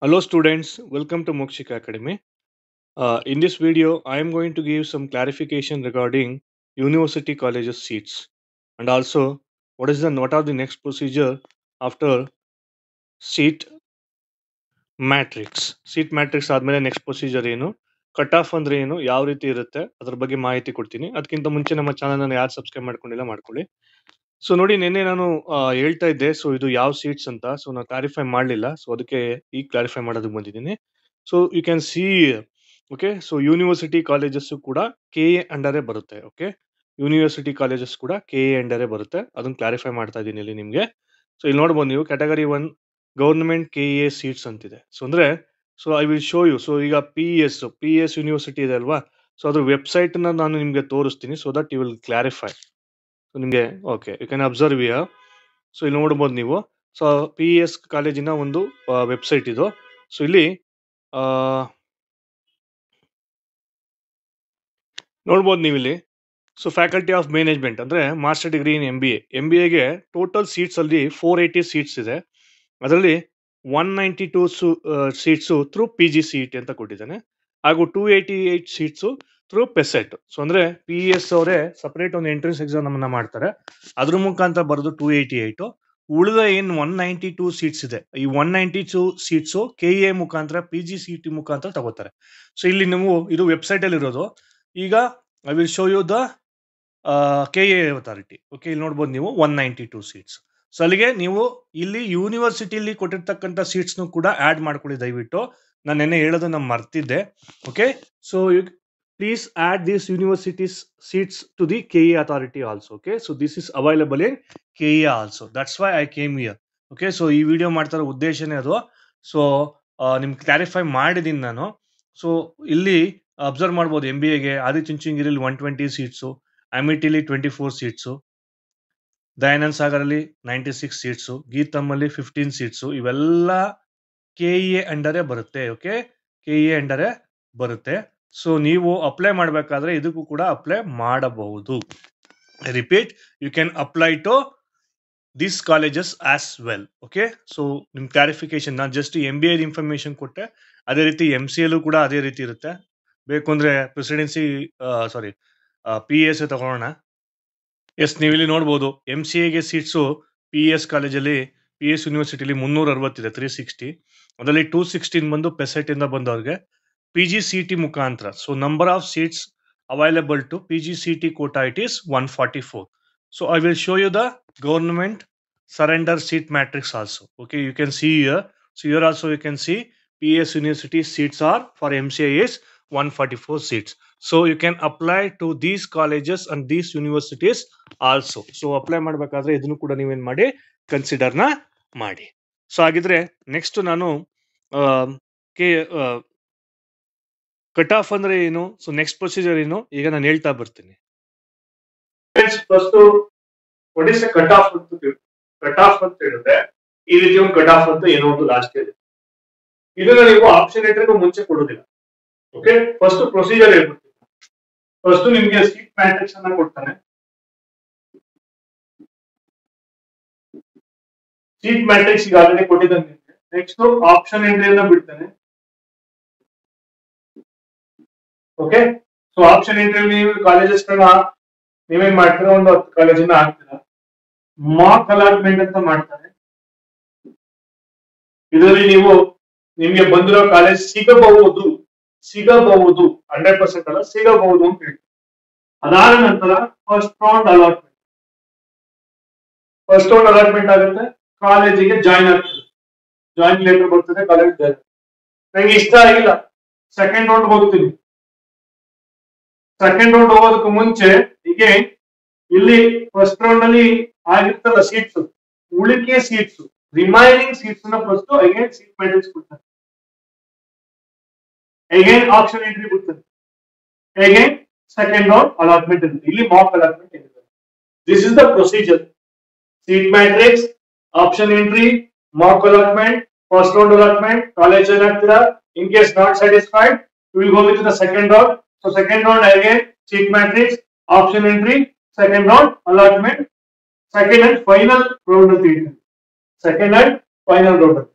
Hello students, welcome to Mokshika Academy. In this video, I am going to give some clarification regarding university colleges seats and also what are the next procedure after seat matrix. Seat matrix ಆದ್ಮೇಲೆ next procedure ಏನು, cut off ಅಂದ್ರೆ ಏನು, ಯಾವ ರೀತಿ ಇರುತ್ತೆ ಅದ್ರ ಬಗ್ಗೆ ಮಾಹಿತಿ ಕೊಡ್ತೀನಿ. ಅದಕ್ಕಿಂತ ಮುಂಚೆ ನಮ್ಮ ಚಾನಲ್ ಅನ್ನು ಯಾರು ಸಬ್ಸ್ಕ್ರೈಬ್ ಮಾಡ್ಕೊಂಡಿಲ್ಲ ಮಾಡ್ಕೊಳ್ಳಿ. ಸೊ ನೋಡಿ ನಿನ್ನೆ ನಾನು ಹೇಳ್ತಾ ಇದ್ದೆ ಸೊ ಇದು ಯಾವ ಸೀಟ್ಸ್ ಅಂತ ಸೊ ನಾನು ಕ್ಲಾರಿಫೈ ಮಾಡಲಿಲ್ಲ ಸೊ ಅದಕ್ಕೆ ಈಗ ಕ್ಲಾರಿಫೈ ಮಾಡೋದಕ್ಕೆ ಬಂದಿದ್ದೀನಿ. So you can see okay. So university colleges ಕೂಡ ಕೆ ಎ ಅಂಡರೇ ಬರುತ್ತೆ. ಓಕೆ, ಯೂನಿವರ್ಸಿಟಿ ಕಾಲೇಜಸ್ ಕೂಡ ಕೆ ಎ ಅಂಡರೇ ಬರುತ್ತೆ. ಅದನ್ನ ಕ್ಲಾರಿಫೈ ಮಾಡ್ತಾ ಇದ್ದೀನಿ ಇಲ್ಲಿ ನಿಮಗೆ. ಸೊ ಇಲ್ಲಿ ನೋಡ್ಬೋದು ನೀವು category 1 government K A seats ಅಂತಿದೆ. ಸೊ ಅಂದ್ರೆ so I will show you. So ಈಗ ಪಿ ಎಸ್ ಯೂನಿವರ್ಸಿಟಿ ಇದೆ ಅಲ್ವಾ, ಸೊ ಅದ್ರ ವೆಬ್ಸೈಟ್ ನಾನು ನಿಮಗೆ ತೋರಿಸ್ತೀನಿ so that you will clarify. So ನಿಮಗೆ okay you can observe here. So ಇಲ್ಲಿ ನೋಡ್ಬೋದು ನೀವು. ಸೊ ಪಿ ಎಸ್ ಕಾಲೇಜಿನ ಒಂದು ವೆಬ್ಸೈಟ್ ಇದು. ಸೊ ಇಲ್ಲಿ ಆ, ನೋಡ್ಬೋದು ನೀವು ಇಲ್ಲಿ. ಸೊ ಫ್ಯಾಕಲ್ಟಿ ಆಫ್ ಮ್ಯಾನೇಜ್ಮೆಂಟ್ ಅಂದ್ರೆ master degree in M B ಎಗೆ ಟೋಟಲ್ ಸೀಟ್ಸ್ ಅಲ್ಲಿ 480 ಸೀಟ್ಸ್ ಇದೆ. ಅದರಲ್ಲಿ 192 seats through P G C E T ಅಂತ ಕೊಟ್ಟಿದ್ದಾನೆ, ಹಾಗೂ 288 ಸೀಟ್ಸು ಥ್ರೂ ಪೆಸೆಟ್. ಸೊ ಅಂದ್ರೆ ಪಿ ಎಸ್ ಅವರೇ ಸಪರೇಟ್ ಒಂದು ಎಂಟ್ರೆನ್ಸ್ ಎಕ್ಸಾಮ್ ಅನ್ನ ಮಾಡ್ತಾರೆ, ಅದ್ರ ಮುಖಾಂತರ ಬರೋದು 288. ಉಳಿದ ಏನು 192 ಸೀಟ್ಸ್ ಇದೆ, ಈ 192 ಸೀಟ್ಸು ಕೆ ಎ ಮುಖಾಂತರ ಪಿ ಜಿ ಸಿ ಟಿ ಮುಖಾಂತರ ತಗೋತಾರೆ. ಸೊ ಇಲ್ಲಿ ನೀವು ಇದು ವೆಬ್ಸೈಟ್ ಅಲ್ಲಿ ಇರೋದು. ಈಗ I will show you the K A authority. Okay, ಇಲ್ಲಿ ನೋಡ್ಬೋದು ನೀವು 192 ಸೀಟ್ಸ್. ಸೊ ಅಲ್ಲಿಗೆ ನೀವು ಇಲ್ಲಿ ಯೂನಿವರ್ಸಿಟಿಲಿ ಕೊಟ್ಟಿರ್ತಕ್ಕಂಥ ಸೀಟ್ಸ್ನು ಕೂಡ ಆ್ಯಡ್ ಮಾಡ್ಕೊಳ್ಳಿ ದಯವಿಟ್ಟು. ನಾನು ನೆನ್ನೆ ಹೇಳೋದನ್ನ ಮರ್ತಿದ್ದೆ. Okay, so you please add this universities seats to the K A authority also. Okay, so this is available in K A also, that's why I came here. Okay, so ಈ video ಮಾಡ್ತಾ ಇರೋ ಉದ್ದೇಶನೇ ಅದು. So ನಿಮ್ಗೆ clarify ಮಾಡಿದ್ದೀನಿ ನಾನು. So ಇಲ್ಲಿ observe ಮಾಡ್ಬೋದು M B ಎಗೆ ಆದಿಚುಂಚನಗಿರಿಲಿ 120 ಸೀಟ್ಸು, ಅಮಿಟಿಲಿ 24 ಸೀಟ್ಸು, ದಯಾನಂದ್ ಸಾಗರಲ್ಲಿ 96 ಸೀಟ್ಸು, ಗೀತಮ್ಮಲ್ಲಿ 15 ಸೀಟ್ಸು, ಇವೆಲ್ಲ ಕೆ ಎ ಅಂಡರೇ ಬರುತ್ತೆ. ಓಕೆ, ಕೆ ಎ ಅಂಡರೇ ಬರುತ್ತೆ. ಸೊ ನೀವು ಅಪ್ಲೈ ಮಾಡಬೇಕಾದ್ರೆ ಇದಕ್ಕೂ ಕೂಡ ಅಪ್ಲೈ ಮಾಡಬಹುದು. I repeat, you can apply to this colleges as well. Okay, so ನಿಮ್ ಕ್ಲಾರಿಫಿಕೇಶನ್, ನಾನು just M B A information ಕೊಟ್ಟೆ, ಅದೇ ರೀತಿ ಎಂ ಸಿ ಎಲ್ಲೂ ಕೂಡ ಅದೇ ರೀತಿ ಇರುತ್ತೆ. ಬೇಕು ಅಂದ್ರೆ ಪ್ರೆಸಿಡೆನ್ಸಿ ಪಿ ಎಸ್ ತಗೊಳ್ಳೋಣ. ಎಸ್, ನೀವು ಇಲ್ಲಿ ನೋಡ್ಬೋದು ಎಂ ಸಿ ಎಗೆ ಸೀಟ್ಸು ಪಿ ಎಸ್ ಕಾಲೇಜಲ್ಲಿ ಪಿ ಎಸ್ ಯೂನಿವರ್ಸಿಟಿಲಿ 360 ಇದೆ, 360. ಅದರಲ್ಲಿ 216 ಬಂದು ಪೆಸೆಟ್ ಇಂದ ಬಂದವ್ರಿಗೆ ಪಿ ಜಿ ಸಿ ಟಿ ಮುಖಾಂತರ. So number of seats available to P G C T quota it is 144. So I will show you the government surrender seat matrix also. Okay, you can see here. So here also you can see PS University seats are for MCA is 144 seats. So you can apply to these colleges and these universities also. So apply ಮಾಡಬೇಕಾದ್ರೆ ಇದನ್ನು ಕೂಡ ನೀವೇನ್ ಮಾಡಿ consider ನ ಮಾಡಿ. So ಹಾಗಿದ್ರೆ next ನಾನು K cut off ಅಂದ್ರೆ ಏನು, ಸೊ ನೆಕ್ಸ್ಟ್ ಪ್ರೊಸೀಜರ್ ಏನು ಈಗ ನಾನು ಹೇಳ್ತಾ ಬರ್ತೀನಿ. First what is cut off ಅಂತ ಕಟ್ ಆಫ್ ಅಂತ ಹೇಳಿದ್ರೆ ಈ ರೀತಿ ಒಂದು ಕಟ್ ಆಫ್ ಅಂತ ಏನೋ ಒಂದು ಲಾಸ್ಟ್ ಇದೆ. ಇದನ್ನ ನೀವು ಆಪ್ಷನ್ ಲೆಟರ್ಗೂ ಮುಂಚೆ ಕೊಡೋದಿಲ್ಲ. ಓಕೆ, ಫಸ್ಟ್ ಪ್ರೊಸೀಜರ್ ಹೇಳ್ಬಿಡ್ತೀನಿ. ಫಸ್ಟ್ ನಿಮ್ಗೆ ಸೀಟ್ ಮ್ಯಾಟ್ರಿಕ್ಸ್ ಅನ್ನ ಕೊಡ್ತಾನೆ. ಸೀಟ್ ಮ್ಯಾಟ್ರಿಕ್ಸ್ ಈಗ ಆಲ್ರೆಡಿ ಕೊಟ್ಟಿದ್ದಾನೆ. ನೆಕ್ಸ್ಟ್ ಆಪ್ಷನ್ ಎಂಟ್ರಿಯನ್ನ ಬಿಡ್ತಾನೆ. ಓಕೆ, ಸೊ ಆಪ್ಷನ್ ಎಂಟ್ರಿ ನೀವು ಕಾಲೇಜಸ್ ನೀವೇನ್ ಮಾಡ್ತೀರಾ, ಒಂದು 10 ಕಾಲೇಜನ್ನ ಹಾಕ್ತೀರಾ. ಮಾರ್ಕ್ ಅಲಾಟ್ಮೆಂಟ್ ಅಂತ ಮಾಡ್ತಾರೆ. ಇದರಲ್ಲಿ ನೀವು ನಿಮ್ಗೆ ಬಂದಿರೋ ಕಾಲೇಜ್ ಸಿಗಬಹುದು 100% ಅಲ್ಲ, ಸಿಗಬಹುದು ಅಂತ ಹೇಳಿ. ಅದಾದ ನಂತರ ಫಸ್ಟ್ ರೌಂಡ್ ಅಲಾಟ್ಮೆಂಟ್ ಆಗುತ್ತೆ. ಕಾಲೇಜಿಗೆ ಜಾಯಿನ್ ಆಗ್ತದೆ, ಜಾಯಿನ್ ಲೆಟರ್ ಬರ್ತದೆ, ಕಾಲೇಜ್ ಜಾಯಿನ್. ನಂಗೆ ಇಷ್ಟ ಆಗಿಲ್ಲ, ಸೆಕೆಂಡ್ ರೌಂಡ್ ಹೋಗ್ತೀನಿ. ಸೆಕೆಂಡ್ ರೌಂಡ್ ಹೋಗೋದಕ್ಕೆ ಮುಂಚೆ ಹೀಗೆ ಇಲ್ಲಿ ಫಸ್ಟ್ ರೌಂಡ್ ಅಲ್ಲಿ ಆಗಿರ್ತಲ್ಲ ಸೀಟ್ಸ್, ಉಳಿಕೆ ಸೀಟ್ಸ್, ರಿಮೈನಿಂಗ್ ಸೀಟ್ಸ್ ನ ಫಸ್ಟ್ ಅಗೇನ್ ಸೀಟ್ ಮ್ಯಾಟ್ರಿಕ್ಸ್ ಕೊಡ್ತಾರೆ. ಅಗೇನ್ ಆಪ್ಷನ್ ಎಂಟ್ರಿ ಬಿಡ್ತಾರೆ. ಅಗೇನ್ ಸೆಕೆಂಡ್ ರೌಂಡ್ ಅಲಾಟ್ಮೆಂಟ್ ಇರುತ್ತೆ. ಇಲ್ಲಿ ಮಾರ್ಕ್ ಅಲಾಟ್ಮೆಂಟ್ ಇರುತ್ತೆ. This is the procedure. Seat matrix, option entry, mark allotment, first round allotment, college join ಆಗ್ತೀರಾ. In case not satisfied you will go with the second round. So second round again seat matrix, option entry, second round allotment, second and final round ಅಂತ ಹೇಳ್ತೀನಿ. Second and final round ಅಂತ.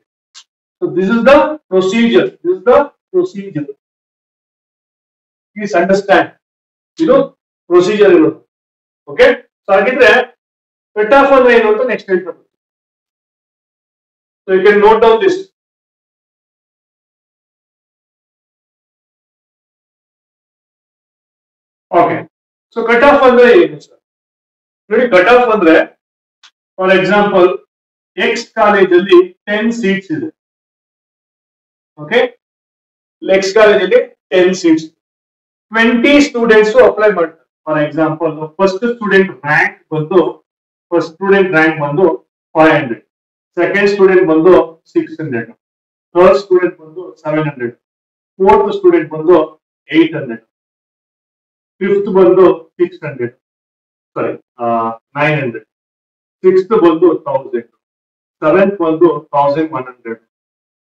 So this is the procedure. This is the procedure. Please understand. Procedure ಇರೋದು. Okay? So ಹಾಗಿದ್ರೆ cut off ಅಂದ್ರೆ ಏನು ಅಂತ next ಹೇಳ್ತಾರೆ. So you can note down this. Okay. So cut off ಅಂದ್ರೆ ಏನು sir? ನೋಡಿ ಕಟ್ ಆಫ್ ಅಂದ್ರೆ ಫಾರ್ ಎಕ್ಸಾಂಪಲ್ ಎಕ್ಸ್ ಕಾಲೇಜಲ್ಲಿ 10 ಸೀಟ್ಸ್ ಇದೆ. ಓಕೆ, ಎಕ್ಸ್ ಕಾಲೇಜಲ್ಲಿ 10 ಸೀಟ್ಸ್, 20 ಸ್ಟೂಡೆಂಟ್ಸ್ ಅಪ್ಲೈ ಮಾಡ್ತಾರೆ. For example first student rank ಬಂದು 500, ಸೆಕೆಂಡ್ ಸ್ಟೂಡೆಂಟ್ ಬಂದು 600, ಥರ್ಡ್ ಸ್ಟೂಡೆಂಟ್ ಬಂದು 700, ಫೋರ್ತ್ ಸ್ಟೂಡೆಂಟ್ ಬಂದು 800, ಫಿಫ್ತ್ ಬಂದು 600, ಸಾರಿ 900, ಸಿಕ್ಸ್ತ್ ಬಂದು 1000, ಸೆವೆಂತ್ ಬಂದು 1100,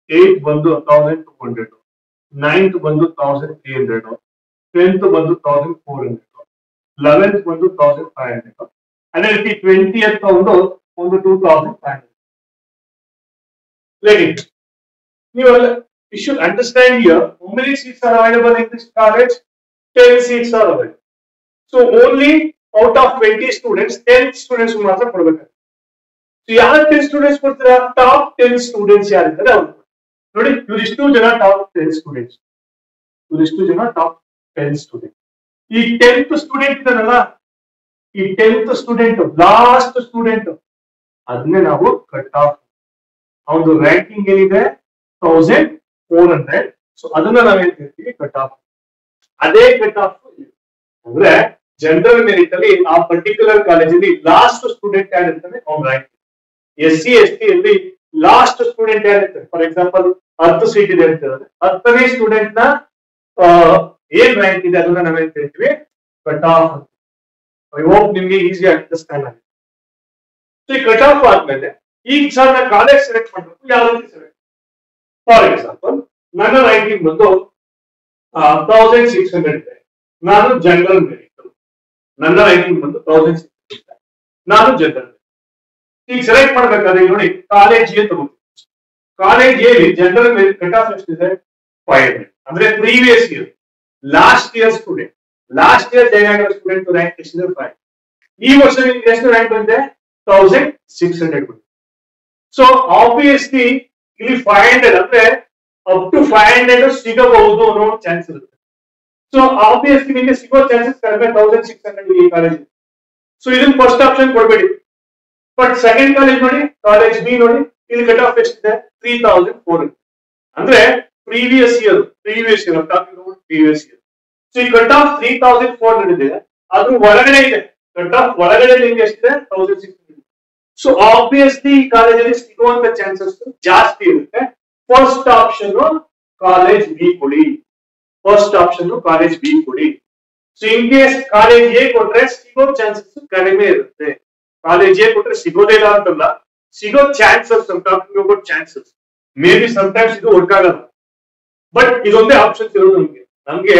ಏಟ್ ಬಂದು 1200, ನೈನ್ತ್ ಬಂದು 1300, ಟೆಂತ್ ಬಂದು 1400, 11th ಬಂದು 1500, ಅದೇ ರೀತಿ 20th ಒಂದು 2500. Like it. You should understand here how many seats are available in this college. 10 seats are available. So only out of 20 students, 10 students ಮಾತ್ರ ಕೊಡಬೇಕು. So ಯಾರು 10 students ಕೊಡ್ತೀರಾ? ಟಾಪ್ 10 ಸ್ಟೂಡೆಂಟ್ಸ್ ಯಾರಿದ್ದಾರೆ ಅವರು ನೋಡಿ. ಇವರಿಷ್ಟು ಜನ ಟಾಪ್ 10 ಸ್ಟೂಡೆಂಟ್ಸ್, ಇವರಿಷ್ಟು ಜನ ಟಾಪ್ 10 ಸ್ಟೂಡೆಂಟ್. ಈ 10th ಸ್ಟೂಡೆಂಟ್ ಇದಾನಲ್ಲ, ಈ 10th ಸ್ಟೂಡೆಂಟ್ ಲಾಸ್ಟ್ ಸ್ಟೂಡೆಂಟ್, ಅದನ್ನೇ ನಾವು ಕಟ್ ಆಫ್. ಅವನು ರ್ಯಾಂಕಿಂಗ್ ಏನಿದೆ 1400. ಸೊ ಅದನ್ನ ನಾವೇನ್ ಹೇಳ್ತೀವಿ ಕಟ್ ಆಫ್. ಅದೇ ಕಟ್ ಆಫ್ ಅಂದ್ರೆ ಜನರಲ್ ಮೆರಿಟ್ ಅಲ್ಲಿ ಆ ಪರ್ಟಿಕ್ಯುಲರ್ ಕಾಲೇಜಲ್ಲಿ ಲಾಸ್ಟ್ ಸ್ಟೂಡೆಂಟ್ ಯಾರಿರ್ತಾನೆ ಅವ್ನ ರ್ಯಾಂಕ್. SC ST ಅಲ್ಲಿ ಲಾಸ್ಟ್ ಸ್ಟೂಡೆಂಟ್ ಯಾರಿರ್ತಾರೆ, ಫಾರ್ ಎಕ್ಸಾಂಪಲ್ 10 ಸೀಟ್ ಇದೆ ಅಂತ ಹೇಳಿದ್ರೆ 10ನೇ ಸ್ಟೂಡೆಂಟ್ ನ ಏನ್ ರ್ಯಾಂಕ್ ಇದೆ ಅದನ್ನ ನಾವೇನ್ ಹೇಳ್ತೀವಿ ಕಟ್ ಆಫ್. ಐ ಹೋಪ್ ನಿಮ್ಗೆ ಈಸಿ ಅಂಡರ್ಸ್ಟ್ಯಾಂಡ್ ಆಗಿದೆ. ಸೊ ಈ ಕಟ್ ಆಫ್ ಆದ್ಮೇಲೆ ಈಗ ಸರ್ ನಾನು ಕಾಲೇಜ್ ಸೆಲೆಕ್ಟ್ ಮಾಡಬೇಕು, ಯಾವ ರೀತಿ ಸೆಲೆಕ್ಟ್? ಫಾರ್ ಎಕ್ಸಾಂಪಲ್ ನನ್ನ ರ್ಯಾಂಕಿಂಗ್ ಬಂದು 1600 ಇದೆ, ನಾನು ಜನರಲ್ ಮೆರಿಟ್. ನನ್ನ ರ್ಯಾಂಕಿಂಗ್ ಬಂದು 1600 ಇದೆ, ನಾನು ಜನರಲ್ ಮೆರಿಟ್. ಈಗ ಸೆಲೆಕ್ಟ್ ಮಾಡ್ಬೇಕಾದ್ರೆ ನೋಡಿ ಕಾಲೇಜ್ ಎ ತಗೋತೀವಿ. College A general merit cut off ಎಷ್ಟಿದೆ? 500. ಅಂದ್ರೆ previous year, last year student, last year join ಆಗಿರೋ ಸ್ಟೂಡೆಂಟ್ ರ್ಯಾಂಕ್ ಎಷ್ಟಿದೆ? 5. ಈ ವರ್ಷ ನಿಮ್ಗೆ ಎಷ್ಟು ರ್ಯಾಂಕ್ ಬಂದಿದೆ? 1600 ಬಂದಿದೆ. ಸೊ ಆಬ್ವಿಯಸ್ಲಿ ಇಲ್ಲಿ 500 ಅಂದ್ರೆ ಅಪ್ ಟು 500 ಸಿಗಬಹುದು ಅನ್ನೋ ಚಾನ್ಸ್ ಇರುತ್ತೆ. ಸೊ ಆಬ್ವಿಯಸ್ಲಿ ನಿಮಗೆ ಸಿಗೋ ಚಾನ್ಸಸ್ ಕಡಿಮೆ 1600 ಈ ಕಾಲೇಜ್. ಸೊ ಇದನ್ನ ಫಸ್ಟ್ ಆಪ್ಷನ್ ಕೊಡಬೇಡಿ. ಬಟ್ ಸೆಕೆಂಡ್ ಕಾಲೇಜ್ ನೋಡಿ, ಕಾಲೇಜ್ ಬಿ ನೋಡಿ, ಇಲ್ಲಿ ಕಟ್ ಆಫ್ ಎಷ್ಟಿದೆ? 3400. ಅಂದ್ರೆ previous year previous year. So ಈ ಕಟ್ ಆಫ್ 3400 ಇದೆ, ಅದ್ರ ಒಳಗಡೆ ಇದೆ ಕಟ್ ಆಫ್ ಒಳಗಡೆ ನಿಮ್ಗೆ ಎಷ್ಟಿದೆ? 1600. ಸೊ ಆಬ್ವಿಯಸ್ಲಿ ಈ ಕಾಲೇಜಲ್ಲಿ ಸಿಗುವಂತ ಚಾನ್ಸಸ್ ಜಾಸ್ತಿ ಇರುತ್ತೆ. ಫಸ್ಟ್ ಆಪ್ಷನ್ ಕಾಲೇಜ್ ಬಿ ಕೊಡಿ, ಫಸ್ಟ್ ಆಪ್ಷನ್ ಕಾಲೇಜ್ ಬಿ ಕೊಡಿ. So in case college A ಕೊಟ್ರೆ ಸಿಗೋ ಚಾನ್ಸಸ್ ಕಡಿಮೆ ಇರುತ್ತೆ. ಕಾಲೇಜ್ ಎ ಕೊಟ್ರೆ ಸಿಗೋದೇ ಇಲ್ಲ ಅಂತಲ್ಲ, ಸಿಗೋ chances, chances may be sometimes ಇದು ವರ್ಕ್ ಆಗಲ್ಲ. ಬಟ್ ಇದೊಂದೇ ಆಪ್ಷನ್ಸ್ ಇರೋದು ನಮ್ಗೆ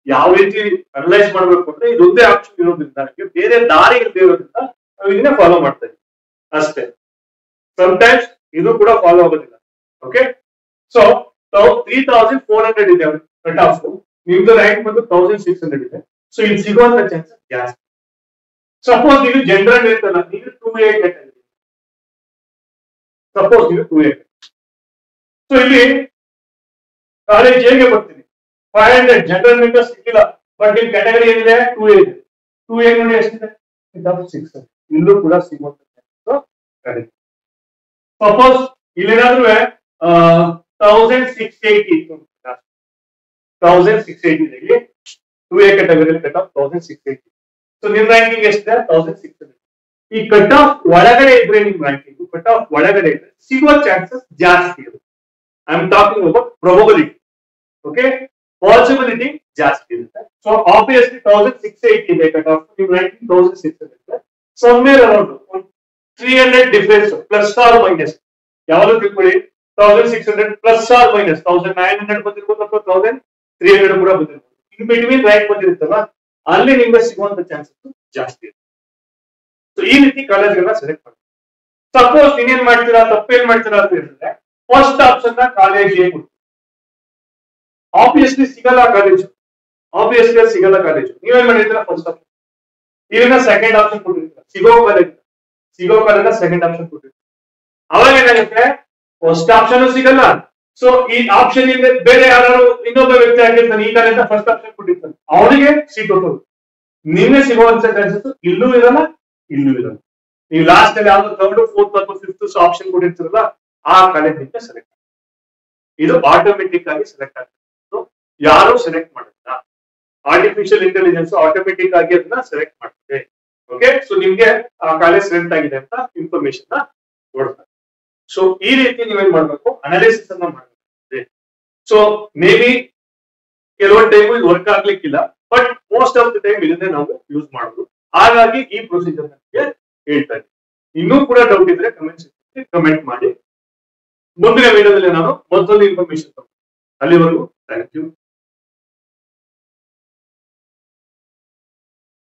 ಯಾವ ರೀತಿ ಅನಲೈಸ್ ಮಾಡ್ಬೇಕು ಅಂದ್ರೆ ಇದೊಂದೇ ಆಪ್ಷನ್ ಇರೋದ್ರಿಂದ, ನಮಗೆ ಬೇರೆ ದಾರಿ ಇಲ್ಲದೆ ಇರೋದ್ರಿಂದ ನಾವು ಇದನ್ನೇ ಫಾಲೋ ಮಾಡ್ತಾ ಇದ್ದೀವಿ ಅಷ್ಟೇ. ಸಮಟೈಮ್ಸ್ ಇದು ಕೂಡ ಫಾಲೋ ಆಗೋದಿಲ್ಲ. ಓಕೆ, ಸೊ 3400 ಇದೆ ಕಟ್ ಆಫ್, ನಿಮ್ದು ರ್ಯಾಂಕ್ ಬಂದು 1600 ಇದೆ. ಸೊ ಇಲ್ಲಿ ಸಿಗುವಂತ ಚಾನ್ಸಸ್ ಜಾಸ್ತಿ. ಸಪೋಸ್ ನೀವು ಜನರಲ್ ಇರ್ತಲ್ಲ, ನೀವು 2A ಕ್ಯಾಟಗರಿ, ಸಪೋಸ್ ನೀವು 2A. ಸೊ ಇಲ್ಲಿ ಕಾಲೇಜ್ ಹೇಗೆ ಬರ್ತೀನಿ 500 ಜನರಲ್ ಮೆಂಬರ್ ಸಿಕ್ಕಿಲ್ಲ, ಬಟ್ ಇಲ್ಲಿ ಕ್ಯಾಟಗರಿ ಏನಿದೆ 2A ಇದೆ. 2A ನೋಡಿ ಎಷ್ಟಿದೆ? 600. ಇಲ್ಲೂ ಕೂಡ ಸಿಗುವಂತ ಚಾನ್ಸಸ್. ಸಪೋಸ್ ಇಲ್ಲೇನಾದ್ರೂ 1680 ಇತ್ತು, 1680 ಇದೆ ಇಲ್ಲಿ 2A category cut off 1680. So ನಿಮ್ ರ್ಯಾಂಕಿಂಗ್ ಎಷ್ಟಿದೆ? 1600. ಈ ಕಟ್ ಆಫ್ ಒಳಗಡೆ ಇದ್ರೆ ನಿಮ್ ರ್ಯಾಂಕಿಂಗ್ ಕಟ್ ಆಫ್ ಒಳಗಡೆ ಇದ್ರೆ ಸಿಗುವ ಚಾನ್ಸಸ್ ಜಾಸ್ತಿ ಇರುತ್ತೆ. I am talking about probability. Okay, possibility ಜಾಸ್ತಿ ಇರುತ್ತೆ. ಸೊ ಆಬ್ವಿಯಸ್ಲಿ 1680 ಇದೆ ಕಟ್ ಆಫ್, ನಿಮ್ ರ್ಯಾಂಕಿಂಗ್ 1600 ಇದೆ. Somewhere around 300 difference, plus or minus. ಯಾವಾಗಲೂ ತಿಳ್ಕೊಳ್ಳಿ 1600 ಪ್ಲಸ್ ಆರ್ ಮೈನಸ್ 1900 ಬಂದಿರ್ಬೋದು ಅಥವಾ 1300 ಕೂಡ ಬಂದಿರ್ಬೋದು. ಇನ್ ಬಿಟ್ವೀನ್ ರ್ಯಾಂಕ್ ಬಂದಿರುತ್ತಲ್ಲ, ಅಲ್ಲಿ ನಿಮ್ಗೆ ಸಿಗುವಂತ ಚಾನ್ಸಸ್ ಜಾಸ್ತಿ ಇದೆ. ಸೊ ಈ ರೀತಿ ಕಾಲೇಜ್ಗಳನ್ನ ಸೆಲೆಕ್ಟ್ ಮಾಡಿ. ಸಪೋಸ್ ನೀವೇನ್ ಮಾಡ್ತೀರಾ, ತಪ್ಪೇನ್ ಮಾಡ್ತೀರಾ ಅಂತ ಹೇಳಿದ್ರೆ ಫಸ್ಟ್ ಆಪ್ಷನ್ ನ ಕಾಲೇಜ್ ಎ ಕೊಡ್ತೀವಿ. ಆಬ್ವಿಯಸ್ಲಿ ಸಿಗಲ್ಲ ಕಾಲೇಜು, ಆಬ್ವಿಯಸ್ಲಿ ಸಿಗಲ್ಲ ಕಾಲೇಜು. ನೀವೇನ್ ಮಾಡಿರ್ತೀರಾ ಫಸ್ಟ್ ಆಪ್ಷನ್, ಇದನ್ನ ಸೆಕೆಂಡ್ ಆಪ್ಷನ್ ಕೊಟ್ಟಿರ್ತೀರ, ಸಿಗೋ ಕಾಲೇಜ್ ಸೆಕೆಂಡ್ ಆಪ್ಷನ್ ಕೊಟ್ಟಿರ್ತೀರ. ಅವಾಗ ಏನಾಗುತ್ತೆ, ಫಸ್ಟ್ ಆಪ್ಷನ್ ಸಿಗಲ್ಲ. ಸೊ ಈ ಆಪ್ಷನ್ ಇಂದ ಬೇರೆ ಯಾರು ಇನ್ನೊಬ್ಬ ವ್ಯಕ್ತಿ ಆಗಿರ್ತಾನೆ, ಈ ಕಾಲೇಜ್ ಫಸ್ಟ್ ಆಪ್ಷನ್ ಕೊಟ್ಟಿರ್ತಾನೆ, ಅವನಿಗೆ ಸೀಟ್ ಹೋಗೋದು. ನಿನ್ನೆ ಸಿಗುವಂತ ಚಾನ್ಸಸ್ ಇಲ್ಲೂ ಇರಲ್ಲ, ಇಲ್ಲೂ ಇರಲ್ಲ. ನೀವು ಲಾಸ್ಟ್ ಅಲ್ಲಿ ಯಾವ್ದು ಥರ್ಡ್ ಫೋರ್ತ್ ಅಥವಾ ಫಿಫ್ತ್ ಆಪ್ಷನ್ ಕೊಟ್ಟಿರ್ತೀರಲ್ಲ, ಆ ಕಾಲೇಜ್ ನಿಮಗೆ ಸೆಲೆಕ್ಟ್ ಆಗುತ್ತೆ. ಇದು ಆಟೋಮೆಟಿಕ್ ಆಗಿ ಸೆಲೆಕ್ಟ್ ಆಗುತ್ತೆ, ಯಾರು ಸೆಲೆಕ್ಟ್ ಮಾಡುತ್ತಾ, ಆರ್ಟಿಫಿಷಿಯಲ್ ಇಂಟೆಲಿಜೆನ್ಸ್ ಆಟೋಮೆಟಿಕ್ ಆಗಿ ಅದನ್ನ ಸೆಲೆಕ್ಟ್ ಮಾಡ್ತದೆ. ಓಕೆ, ಸೊ ನಿಮ್ಗೆ ಆ ಕಾಲೇಜ್ ಸೆಲೆಕ್ಟ್ ಆಗಿದೆ ಅಂತ ಇನ್ಫಾರ್ಮೇಶನ್ ನ ಕೊಡ್ತಾರೆ. ಸೊ ಈ ರೀತಿ ನೀವೇನ್ ಮಾಡ್ಬೇಕು, ಅನಾಲಿಸಿಸ್ ಅನ್ನ ಮಾಡಬೇಕು. ಸೊ ಮೇ ಬಿ ಕೆಲವೊಂದು ಟೈಮ್ ಇದು ವರ್ಕ್ ಆಗ್ಲಿಕ್ಕಿಲ್ಲ, but most of the time ಇದನ್ನೇ ನಾವು ಯೂಸ್ ಮಾಡೋದು. ಹಾಗಾಗಿ ಈ ಪ್ರೊಸೀಜರ್ ನನಗೆ ಹೇಳ್ತಾ ಇದ್ದೀನಿ. ಇನ್ನೂ ಕೂಡ ಡೌಟ್ ಇದ್ರೆ ಕಮೆಂಟ್ ಮಾಡಿ. ಮುಂದಿನ ವಿಡಿಯೋದಲ್ಲಿ ನಾನು ಮತ್ತೊಂದು ಇನ್ಫಾರ್ಮೇಶನ್. ಅಲ್ಲಿವರೆಗೂ ಥ್ಯಾಂಕ್ ಯು.